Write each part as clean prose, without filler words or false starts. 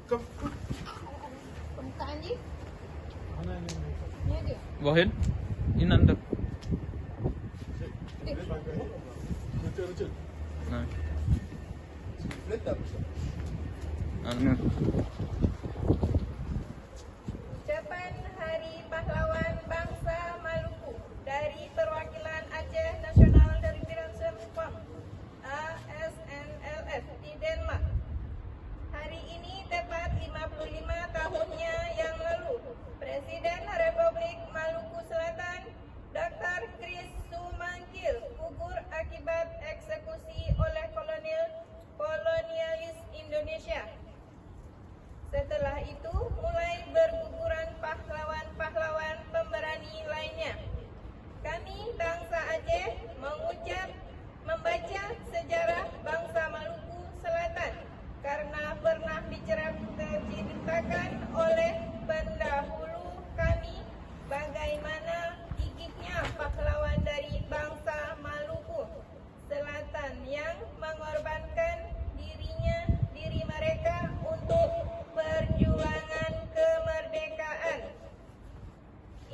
Permukaan Ji? Mana ini? Ini ada. Wahin? Ini anda. Betul. Nah. Letak. Anu. Ucapan Hari Pahlawan Bangsa Maluku dari Perwakilan Aceh National Liberation Front ASNLF di Denmark. Hari ini tepat 55 tahunnya yang lalu, Presiden Republik Maluku Selatan Dr. Chris Sumangkil gugur akibat eksekusi oleh kolonialis Indonesia. Setelah itu mulai berguguran pahlawan-pahlawan pemberani lainnya. Kami bangsa Aceh membaca sejarah bangsa Maluku Selatan karena pernah diceritakan oleh pendahulu kami bagaimana gigihnya pahlawan dari bangsa Maluku Selatan yang mengorbankan diri mereka untuk perjuangan kemerdekaan.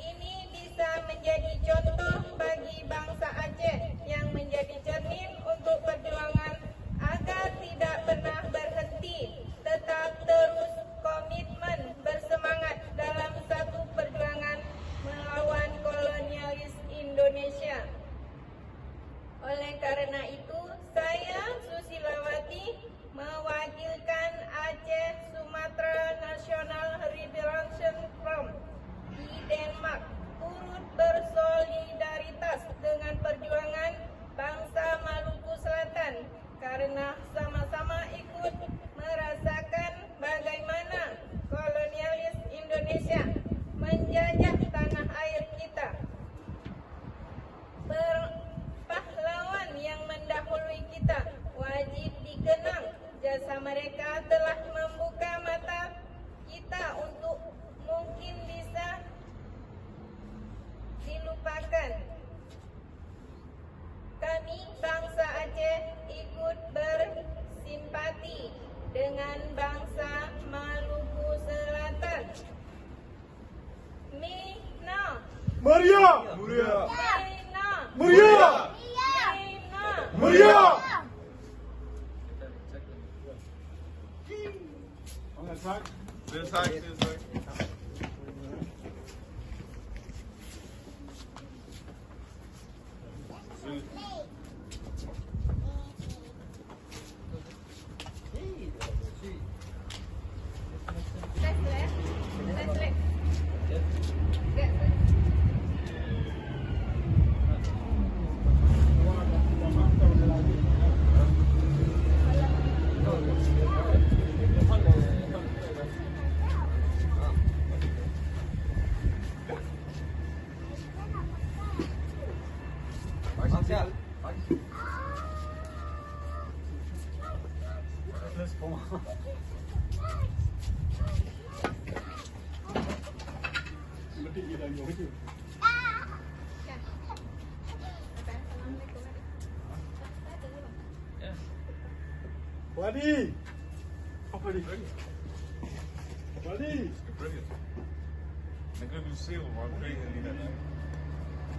Ini bisa menjadi contoh bagi bangsa Aceh yang menjadi cermin untuk perjuangan agar tidak pernah berhenti, tetap terus komitmen bersemangat dalam satu perjuangan melawan kolonialis Indonesia. Oleh karena itu, saya Susilawati mewakilkan Aceh Sumatera National Liberation Front di Denmark turut bersolidaritas dengan perjuangan bangsa Maluku Selatan karena sama-sama ikut merasakan bagaimana kolonialis Indonesia menjajah tanah air kita. Pahlawan yang mendahului kita wajib dikenang. Jasa mereka telah membuka mata kita untuk mungkin bisa dilupakan. Kami bangsa Aceh ikut bersimpati dengan bangsa Maluku Selatan. Mina. Maria. Muria. Mina. Muria. Mina. Muria. On attack. This side. Left leg. Get. Wadi. Apa ni? Wadi. Brilliant. I'm going to do seal while I'm creating the net.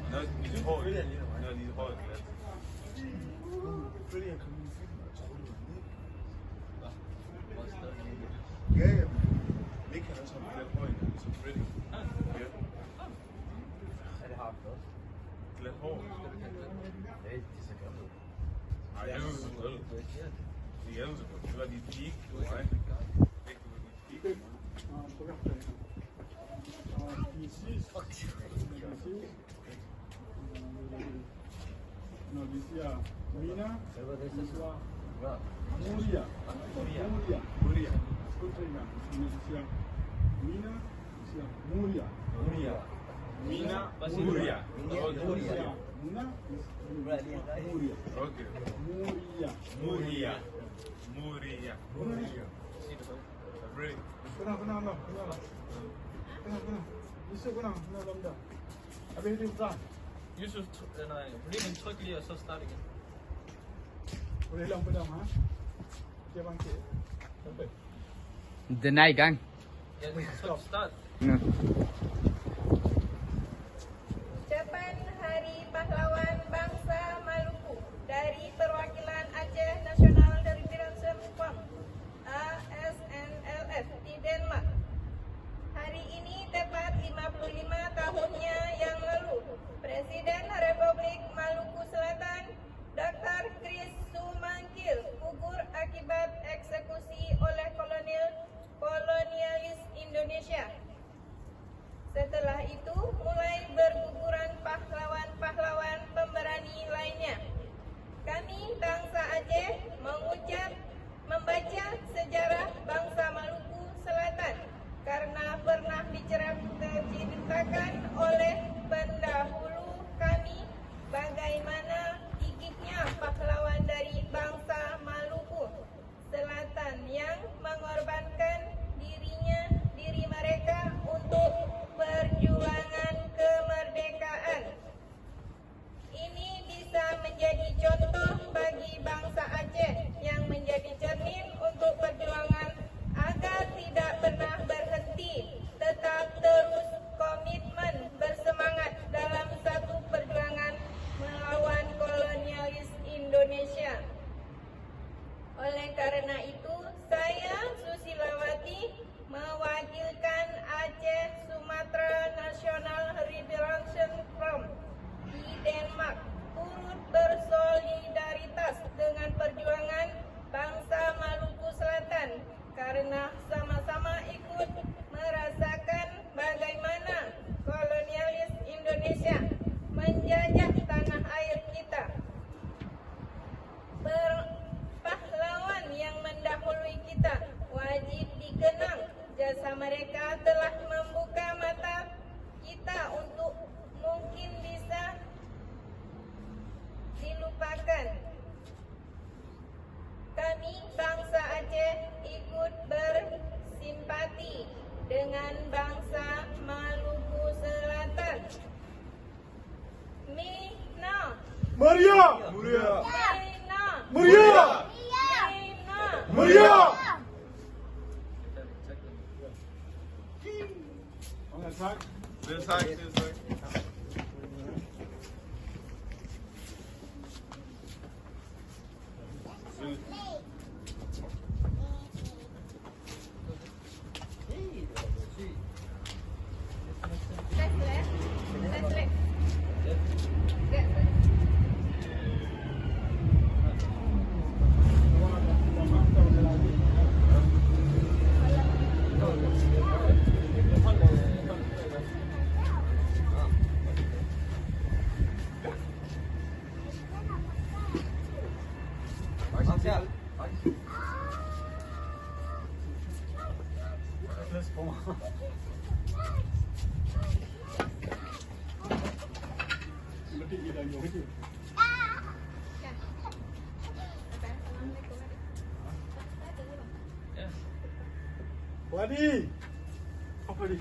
I know he's hot. I know he's hot. Brilliant. Yeah. Making us on the point. It's brilliant. Yeah. Glenn Hall. I know. Die hebben ze goed. Terwijl die peak, right? Peak. No, this is Mina. This is Muria. Muria. Escucha, this is Mina. This is Muria. Mina, Muria. Mina is Muria. Okay. Muria. Muria. Great. Kenal. Bisa kenal dah. Habis itu pelan. Yusuf, berikan tryk lige, og så start igen. Boleh hilang pedang, ha? Okey, bangkit. Sampai. Deny kan? Yeah, so start. Nah. Ucapan Hari Pahlawan Bangsa Maluku dari Perwakilan Aceh National Liberation Front ASNLF di Denmark. Hari ini tepat 55 tahunnya yang lalu, Presiden Republik Maluku Selatan, Dr. Chris Sumangkil, gugur akibat eksekusi oleh kolonialis Indonesia. Setelah itu mulai berguguran pahlawan-pahlawan pemberani lainnya. Kami bangsa Aceh membaca sejarah bangsa Maluku Selatan karena pernah diceritakan oleh pendahulu kami bagaimana gigihnya pahlawan dari bangsa Maluku Selatan yang mengorbankan diri mereka untuk perjuangan kemerdekaan. Ini bisa menjadi contoh bagi bangsa Aceh yang menjadi cermin untuk perjuangan agar tidak pernah berhenti, tetap terus komitmen bersemangat dalam satu perjuangan melawan kolonialis Indonesia. Oleh karena itu, saya Susilawati mewakilkan Aceh Sumatera National Liberation Front di Denmark turut bersolidaritas dengan perjuangan bangsa Maluku Selatan karena sama-sama ikut merasakan bagaimana kolonialis Indonesia menjajah tanah air kita. Pahlawan yang mendahului kita wajib dikenang. Jasa mereka telah membuka mata kita untuk mungkin bisa dilupakan. Kami bangsa Aceh ikut bersimpati dengan bangsa Maluku Selatan. Mina, Maria! Muria! Mina, Maria! Mina. Maria! On that side. This side, this side. Yeah. Wadi! Apa ni?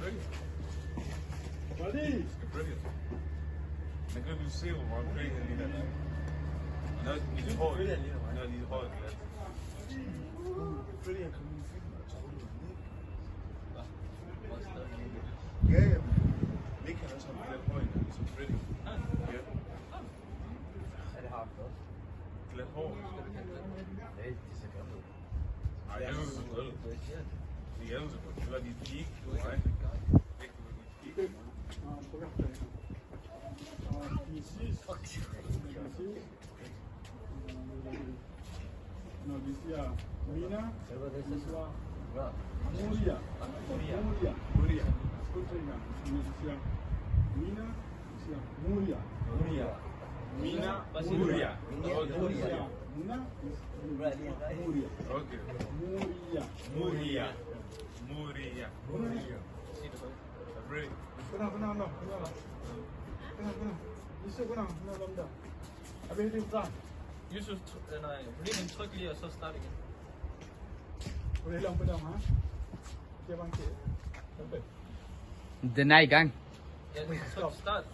Wadi! Brilliant. They're going to be seal or crazy in that. No, he's hard. No, he's hard. Brilliant. What's the Yeah, they can have some clear point. It's brilliant. Yeah. Clear hole. I know. The ends of it. You got these peak, right? Peak. No, this year, Mina, this year, Muria. Muria. Good thing now. This year, Mina, this year, Muria. Mina, Pasti Muria. Muria. Mina is Muria. Okay. Muria. Muria. Great. Kenang. Esok kenang dah. Habis itu pulang. Yusuf and I reading quickly or so starting. Boleh hilang pedang, ha? Dia bangkit. Sampai. Deny kan? Yeah, so start.